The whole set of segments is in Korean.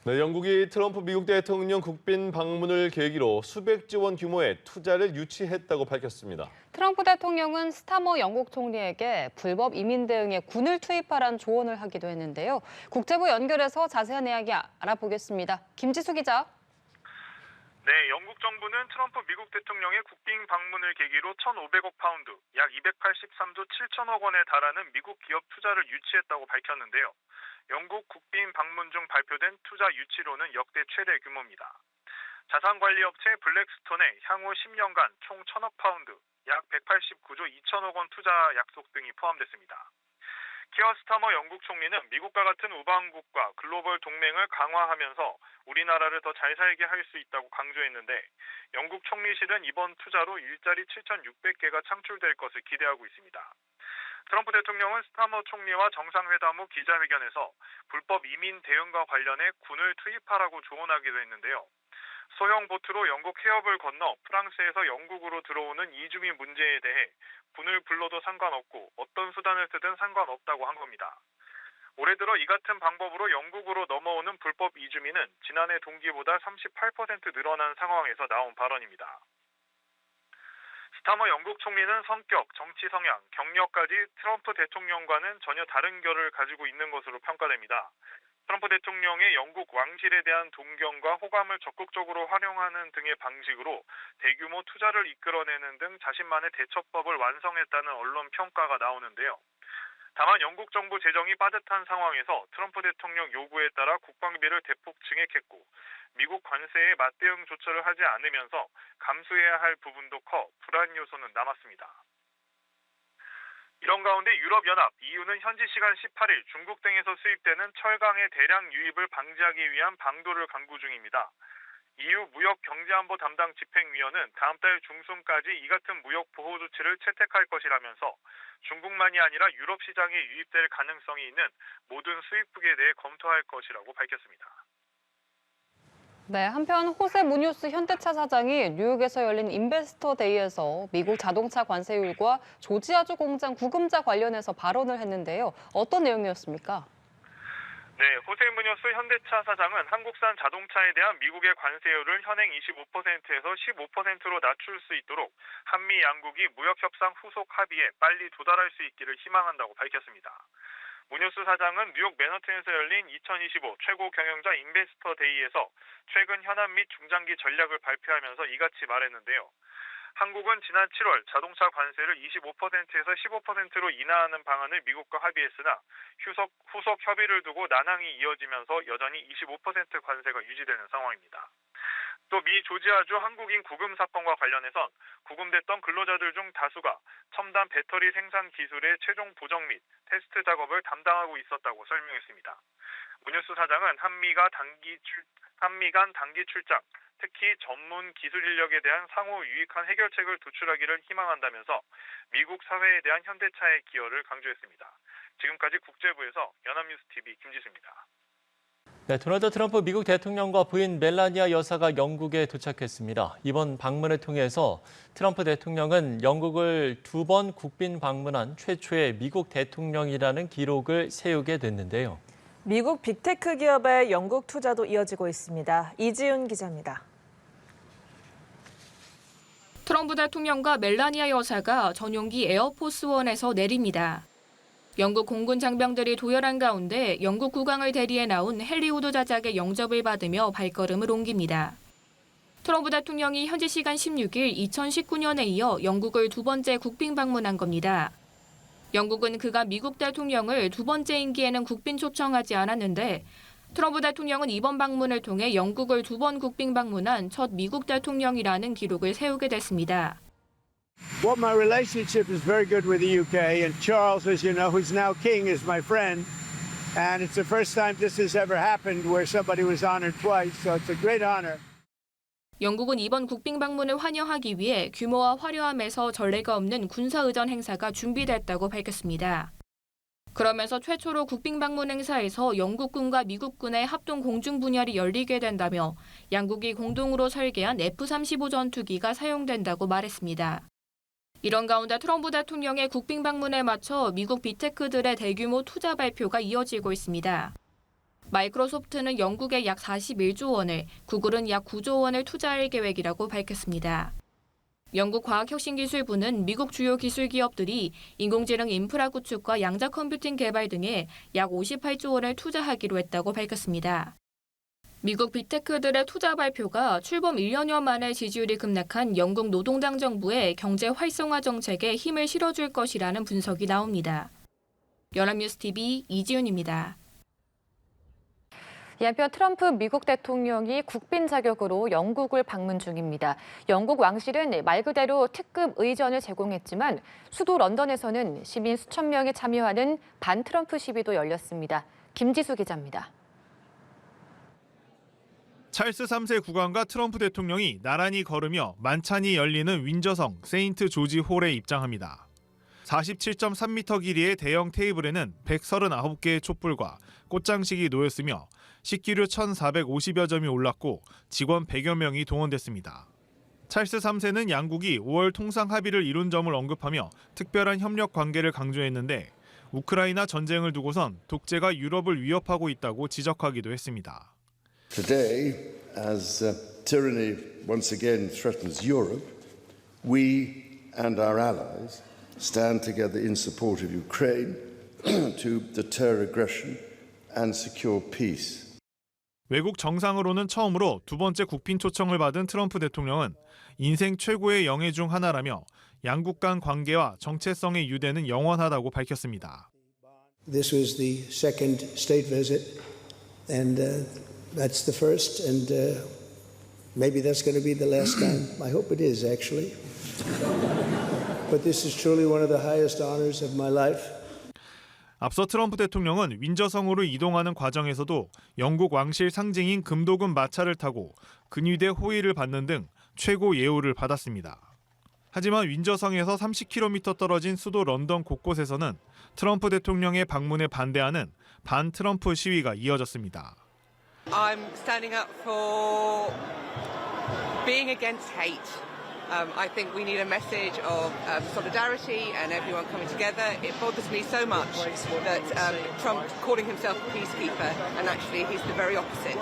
네, 영국이 트럼프 미국 대통령 국빈 방문을 계기로 수백조 원 규모의 투자를 유치했다고 밝혔습니다. 트럼프 대통령은 스타머 영국 총리에게 불법 이민 대응에 군을 투입하라는 조언을 하기도 했는데요. 국제부 연결해서 자세한 이야기 알아보겠습니다. 김지수 기자. 네, 영국 정부는 트럼프 미국 대통령의 국빈 방문을 계기로 1,500억 파운드, 약 283조 7천억 원에 달하는 미국 기업 투자를 유치했다고 밝혔는데요. 영국 국빈 방문 중 발표된 투자 유치로는 역대 최대 규모입니다. 자산관리업체 블랙스톤의 향후 10년간 총 1,000억 파운드, 약 189조 2천억 원 투자 약속 등이 포함됐습니다. 키어 스타머 영국 총리는 미국과 같은 우방국과 글로벌 동맹을 강화하면서 우리나라를 더 잘 살게 할 수 있다고 강조했는데 영국 총리실은 이번 투자로 일자리 7,600개가 창출될 것을 기대하고 있습니다. 트럼프 대통령은 스타머 총리와 정상회담 후 기자회견에서 불법 이민 대응과 관련해 군을 투입하라고 조언하기도 했는데요. 소형 보트로 영국 해협을 건너 프랑스에서 영국으로 들어오는 이주민 문제에 대해 군을 불러도 상관없고 어떤 수단을 쓰든 상관없다고 한 겁니다. 올해 들어 이 같은 방법으로 영국으로 넘어오는 불법 이주민은 지난해 동기보다 38% 늘어난 상황에서 나온 발언입니다. 스타머 영국 총리는 성격, 정치 성향, 경력까지 트럼프 대통령과는 전혀 다른 결을 가지고 있는 것으로 평가됩니다. 트럼프 대통령의 영국 왕실에 대한 동경과 호감을 적극적으로 활용하는 등의 방식으로 대규모 투자를 이끌어내는 등 자신만의 대처법을 완성했다는 언론 평가가 나오는데요. 다만 영국 정부 재정이 빠듯한 상황에서 트럼프 대통령 요구에 따라 국방비를 대폭 증액했고 미국 관세에 맞대응 조처를 하지 않으면서 감수해야 할 부분도 커 불안 요소는 남았습니다. 이런 가운데 유럽연합, EU는 현지 시간 18일 중국 등에서 수입되는 철강의 대량 유입을 방지하기 위한 방도를 강구 중입니다. EU 무역경제안보 담당 집행위원은 다음 달 중순까지 이 같은 무역 보호 조치를 채택할 것이라면서 중국만이 아니라 유럽 시장에 유입될 가능성이 있는 모든 수입국에 대해 검토할 것이라고 밝혔습니다. 네, 한편 호세 무뇨스 현대차 사장이 뉴욕에서 열린 인베스터 데이에서 미국 자동차 관세율과 조지아주 공장 구금자 관련해서 발언을 했는데요. 어떤 내용이었습니까? 네, 호세 무뇨스 현대차 사장은 한국산 자동차에 대한 미국의 관세율을 현행 25%에서 15%로 낮출 수 있도록 한미 양국이 무역협상 후속 합의에 빨리 도달할 수 있기를 희망한다고 밝혔습니다. 무뇨스 사장은 뉴욕 맨하튼에서 열린 2025 최고 경영자 인베스터 데이에서 최근 현안 및 중장기 전략을 발표하면서 이같이 말했는데요. 한국은 지난 7월 자동차 관세를 25%에서 15%로 인하하는 방안을 미국과 합의했으나 후속 협의를 두고 난항이 이어지면서 여전히 25% 관세가 유지되는 상황입니다. 또 미 조지아주 한국인 구금 사건과 관련해선 구금됐던 근로자들 중 다수가 첨단 배터리 생산 기술의 최종 보정 및 테스트 작업을 담당하고 있었다고 설명했습니다. 무뉴스 사장은 한미 간 단기 출장, 특히 전문 기술 인력에 대한 상호 유익한 해결책을 도출하기를 희망한다면서 미국 사회에 대한 현대차의 기여를 강조했습니다. 지금까지 국제부에서 연합뉴스TV 김지수입니다. 네, 도널드 트럼프 미국 대통령과 부인 멜라니아 여사가 영국에 도착했습니다. 이번 방문을 통해서 트럼프 대통령은 영국을 2번 국빈 방문한 최초의 미국 대통령이라는 기록을 세우게 됐는데요. 미국 빅테크 기업의 영국 투자도 이어지고 있습니다. 이지훈 기자입니다. 트럼프 대통령과 멜라니아 여사가 전용기 에어포스원에서 내립니다. 영국 공군 장병들이 도열한 가운데 영국 국왕을 대리해 나온 헬리우드 자작의 영접을 받으며 발걸음을 옮깁니다. 트럼프 대통령이 현지 시간 16일 2019년에 이어 영국을 2번째 국빈 방문한 겁니다. 영국은 그가 미국 대통령을 2번째 임기에는 국빈 초청하지 않았는데 트럼프 대통령은 이번 방문을 통해 영국을 2번 국빈 방문한 첫 미국 대통령이라는 기록을 세우게 됐습니다. Well, my relationship is very good with the UK, and Charles, as you know, who's now king, is my friend. And it's the first time this has ever happened where somebody was honored twice, so it's a great honor. 영국은 이번 국빈 방문을 환영하기 위해 규모와 화려함에서 전례가 없는 군사의전 행사가 준비됐다고 밝혔습니다. 그러면서 최초로 국빈 방문 행사에서 영국군과 미국군의 합동 공중 분열이 열리게 된다며 양국이 공동으로 설계한 F-35 전투기가 사용된다고 말했습니다. 이런 가운데 트럼프 대통령의 국빈 방문에 맞춰 미국 빅테크들의 대규모 투자 발표가 이어지고 있습니다. 마이크로소프트는 영국에 약 41조 원을, 구글은 약 9조 원을 투자할 계획이라고 밝혔습니다. 영국 과학혁신기술부는 미국 주요 기술 기업들이 인공지능 인프라 구축과 양자 컴퓨팅 개발 등에 약 58조 원을 투자하기로 했다고 밝혔습니다. 미국 빅테크들의 투자 발표가 출범 1년여 만에 지지율이 급락한 영국 노동당 정부의 경제 활성화 정책에 힘을 실어줄 것이라는 분석이 나옵니다. 연합뉴스TV 이지윤입니다. 한편 트럼프 미국 대통령이 국빈 자격으로 영국을 방문 중입니다. 영국 왕실은 말 그대로 특급 의전을 제공했지만 수도 런던에서는 시민 수천 명이 참여하는 반트럼프 시위도 열렸습니다. 김지수 기자입니다. 찰스 3세 국왕과 트럼프 대통령이 나란히 걸으며 만찬이 열리는 윈저성 세인트 조지 홀에 입장합니다. 47.3m 길이의 대형 테이블에는 139개의 촛불과 꽃장식이 놓였으며 식기류 1,450여 점이 올랐고 직원 100여 명이 동원됐습니다. 찰스 3세는 양국이 5월 통상 합의를 이룬 점을 언급하며 특별한 협력 관계를 강조했는데 우크라이나 전쟁을 두고선 독재가 유럽을 위협하고 있다고 지적하기도 했습니다. Today, as tyranny once again threatens Europe, we and our allies stand together in support of Ukraine to deter aggression and secure peace. 외국 정상으로는 처음으로 두 번째 국빈 초청을 받은 트럼프 대통령은 인생 최고의 영예 중 하나라며 양국 간 관계와 정체성의 유대는 영원하다고 밝혔습니다. This was the second state visit, and that's the first, and maybe that's going to be the last time. I hope it is, actually. But this is truly one of the highest honors of my life. 앞서 트럼프 대통령은 윈저성으로 이동하는 과정에서도 영국 왕실 상징인 금도금 마차를 타고 근위대 호의를 받는 등 최고 예우를 받았습니다. 하지만 윈저성에서 30km 떨어진 수도 런던 곳곳에서는 트럼프 대통령의 방문에 반대하는 반트럼프 시위가 이어졌습니다. I'm standing up for being against hate. I think we need a message of solidarity and everyone coming together. It bothers me so much that Trump calling himself a peacekeeper and actually he's the very opposite.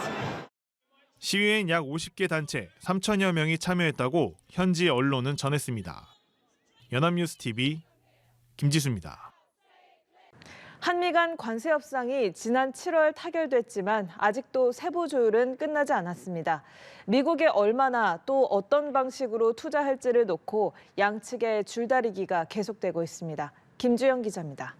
시위엔 약 50개 단체 3천여 명이 참여했다고 현지 언론은 전했습니다. 연합뉴스TV 김지수입니다. 한미 간 관세 협상이 지난 7월 타결됐지만 아직도 세부 조율은 끝나지 않았습니다. 미국에 얼마나 또 어떤 방식으로 투자할지를 놓고 양측의 줄다리기가 계속되고 있습니다. 김주영 기자입니다.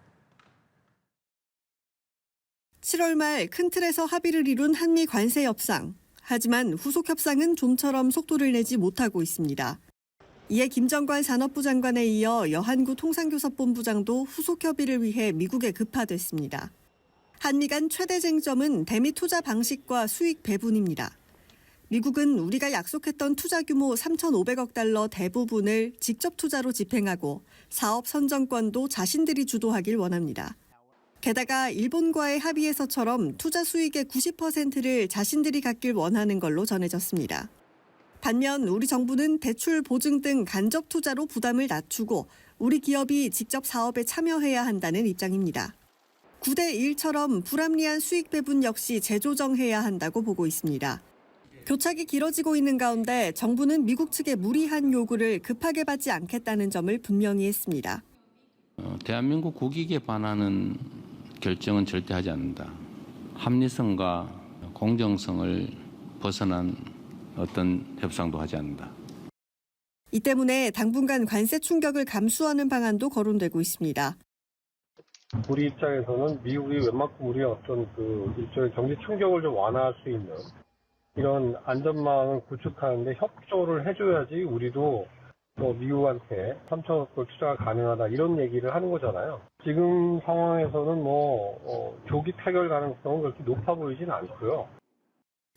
7월 말 큰 틀에서 합의를 이룬 한미 관세 협상. 하지만 후속 협상은 좀처럼 속도를 내지 못하고 있습니다. 이에 김정관 산업부 장관에 이어 여한구 통상교섭본부장도 후속 협의를 위해 미국에 급파됐습니다. 한미 간 최대 쟁점은 대미 투자 방식과 수익 배분입니다. 미국은 우리가 약속했던 투자 규모 3,500억 달러 대부분을 직접 투자로 집행하고 사업 선정권도 자신들이 주도하길 원합니다. 게다가 일본과의 합의에서처럼 투자 수익의 90%를 자신들이 갖길 원하는 걸로 전해졌습니다. 반면 우리 정부는 대출 보증 등 간접 투자로 부담을 낮추고 우리 기업이 직접 사업에 참여해야 한다는 입장입니다. 9대 1처럼 불합리한 수익 배분 역시 재조정해야 한다고 보고 있습니다. 교착이 길어지고 있는 가운데 정부는 미국 측의 무리한 요구를 급하게 받지 않겠다는 점을 분명히 했습니다. 대한민국 국익에 반하는 결정은 절대 하지 않는다. 합리성과 공정성을 벗어난 어떤 협상도 하지 않는다. 이 때문에 당분간 관세 충격을 감수하는 방안도 거론되고 있습니다. 우리 입장에서는 미국이 웬만큼 우리의 어떤 일종의 경제 충격을 좀 완화할 수 있는 이런 안전망을 구축하는데 협조를 해줘야지 우리도 또 미국한테 3천억 불 투자가 가능하다 이런 얘기를 하는 거잖아요. 지금 상황에서는 조기 타결 가능성은 그렇게 높아 보이진 않고요.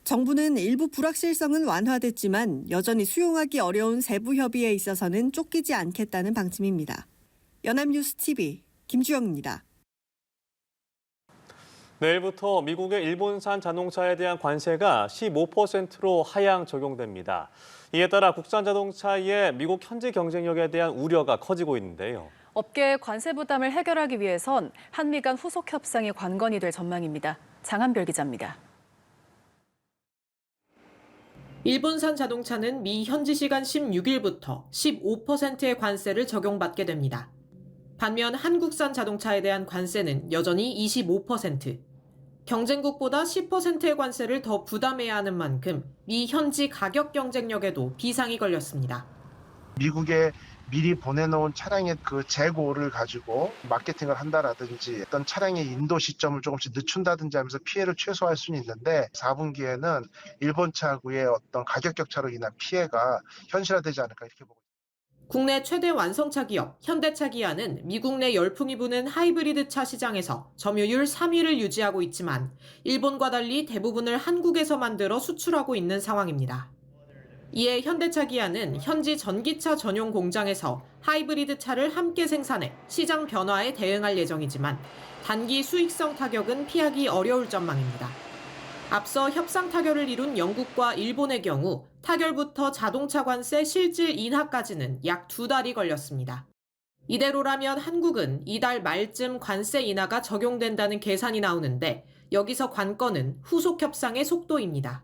정부는 일부 불확실성은 완화됐지만 여전히 수용하기 어려운 세부 협의에 있어서는 쫓기지 않겠다는 방침입니다. 연합뉴스TV 김주영입니다. 내일부터 미국의 일본산 자동차에 대한 관세가 15%로 하향 적용됩니다. 이에 따라 국산 자동차의 미국 현지 경쟁력에 대한 우려가 커지고 있는데요. 업계의 관세 부담을 해결하기 위해선 한미 간 후속 협상이 관건이 될 전망입니다. 장한별 기자입니다. 일본산 자동차는 미 현지 시간 16일부터 15%의 관세를 적용받게 됩니다. 반면 한국산 자동차에 대한 관세는 여전히 25%. 경쟁국보다 10%의 관세를 더 부담해야 하는 만큼 미 현지 가격 경쟁력에도 비상이 걸렸습니다. 미국에 미리 보내놓은 차량의 그 재고를 가지고 마케팅을 한다라든지 어떤 차량의 인도 시점을 조금씩 늦춘다든지 하면서 피해를 최소화할 수는 있는데 4분기에는 일본 차구의 어떤 가격 격차로 인한 피해가 현실화되지 않을까 이렇게 보고 있습니다. 국내 최대 완성차 기업 현대차 기아는 미국 내 열풍이 부는 하이브리드 차 시장에서 점유율 3위를 유지하고 있지만 일본과 달리 대부분을 한국에서 만들어 수출하고 있는 상황입니다. 이에 현대차 기아는 현지 전기차 전용 공장에서 하이브리드 차를 함께 생산해 시장 변화에 대응할 예정이지만 단기 수익성 타격은 피하기 어려울 전망입니다. 앞서 협상 타결을 이룬 영국과 일본의 경우 타결부터 자동차 관세 실질 인하까지는 약 2달이 걸렸습니다. 이대로라면 한국은 이달 말쯤 관세 인하가 적용된다는 계산이 나오는데 여기서 관건은 후속 협상의 속도입니다.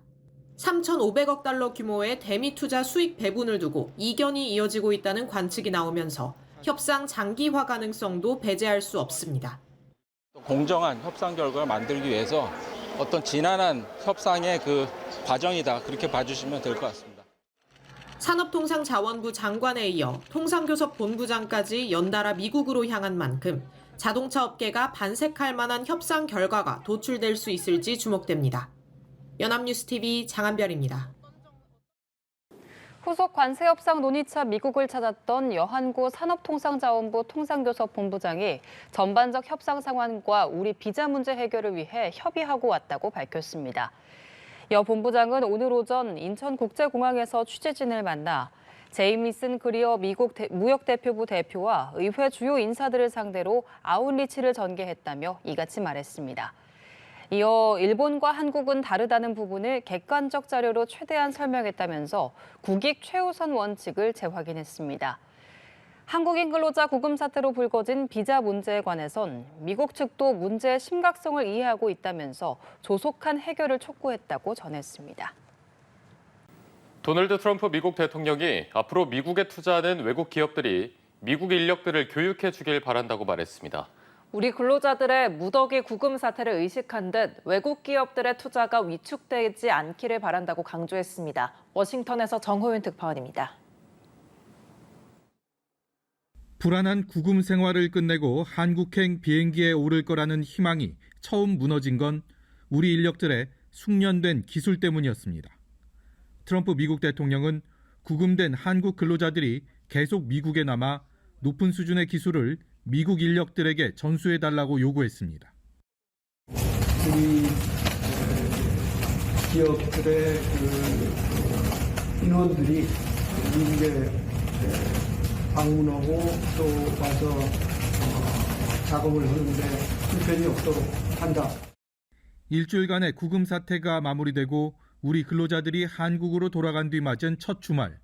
3,500억 달러 규모의 대미 투자 수익 배분을 두고 이견이 이어지고 있다는 관측이 나오면서 협상 장기화 가능성도 배제할 수 없습니다. 공정한 협상 결과를 만들기 위해서 어떤 지난한 협상의 그 과정이다 그렇게 봐주시면 될 것 같습니다. 산업통상자원부 장관에 이어 통상교섭본부장까지 연달아 미국으로 향한 만큼 자동차 업계가 반색할 만한 협상 결과가 도출될 수 있을지 주목됩니다. 연합뉴스TV 장한별입니다. 후속 관세 협상 논의차 미국을 찾았던 여한구 산업통상자원부 통상교섭본부장이 전반적 협상 상황과 우리 비자 문제 해결을 위해 협의하고 왔다고 밝혔습니다. 여 본부장은 오늘 오전 인천국제공항에서 취재진을 만나 제이미슨 그리어 미국 무역대표부 대표와 의회 주요 인사들을 상대로 아웃리치를 전개했다며 이같이 말했습니다. 이어 일본과 한국은 다르다는 부분을 객관적 자료로 최대한 설명했다면서 국익 최우선 원칙을 재확인했습니다. 한국인 근로자 구금 사태로 불거진 비자 문제에 관해선 미국 측도 문제의 심각성을 이해하고 있다면서 조속한 해결을 촉구했다고 전했습니다. 도널드 트럼프 미국 대통령이 앞으로 미국에 투자하는 외국 기업들이 미국 인력들을 교육해 주길 바란다고 말했습니다. 우리 근로자들의 무더기 구금 사태를 의식한 듯 외국 기업들의 투자가 위축되지 않기를 바란다고 강조했습니다. 워싱턴에서 정호윤 특파원입니다. 불안한 구금 생활을 끝내고 한국행 비행기에 오를 거라는 희망이 처음 무너진 건 우리 인력들의 숙련된 기술 때문이었습니다. 트럼프 미국 대통령은 구금된 한국 근로자들이 계속 미국에 남아 높은 수준의 기술을 미국 인력들에게 전수해달라고 요구했습니다. 우리 기업들의 인원들이 미국에 방문하고 또 와서 작업을 하는데 불편이 없도록 한다. 일주일간의 구금 사태가 마무리되고 우리 근로자들이 한국으로 돌아간 뒤 맞은 첫 주말.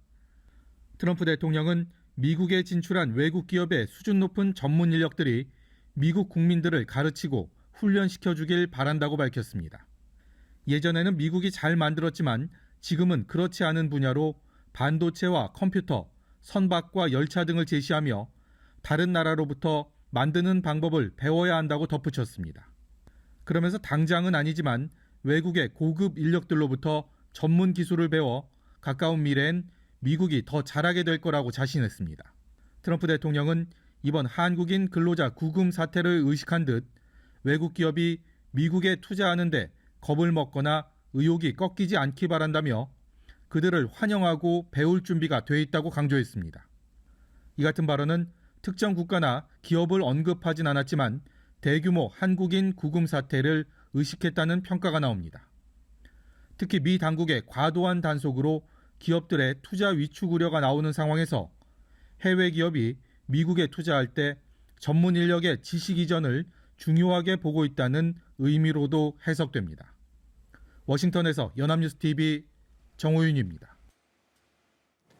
트럼프 대통령은 미국에 진출한 외국 기업의 수준 높은 전문 인력들이 미국 국민들을 가르치고 훈련시켜주길 바란다고 밝혔습니다. 예전에는 미국이 잘 만들었지만 지금은 그렇지 않은 분야로 반도체와 컴퓨터, 선박과 열차 등을 제시하며 다른 나라로부터 만드는 방법을 배워야 한다고 덧붙였습니다. 그러면서 당장은 아니지만 외국의 고급 인력들로부터 전문 기술을 배워 가까운 미래엔 미국이 더 잘하게 될 거라고 자신했습니다. 트럼프 대통령은 이번 한국인 근로자 구금 사태를 의식한 듯 외국 기업이 미국에 투자하는데 겁을 먹거나 의욕이 꺾이지 않기 바란다며 그들을 환영하고 배울 준비가 돼 있다고 강조했습니다. 이 같은 발언은 특정 국가나 기업을 언급하진 않았지만 대규모 한국인 구금 사태를 의식했다는 평가가 나옵니다. 특히 미 당국의 과도한 단속으로 기업들의 투자 위축 우려가 나오는 상황에서 해외 기업이 미국에 투자할 때 전문 인력의 지식 이전을 중요하게 보고 있다는 의미로도 해석됩니다. 워싱턴에서 연합뉴스TV 정호윤입니다.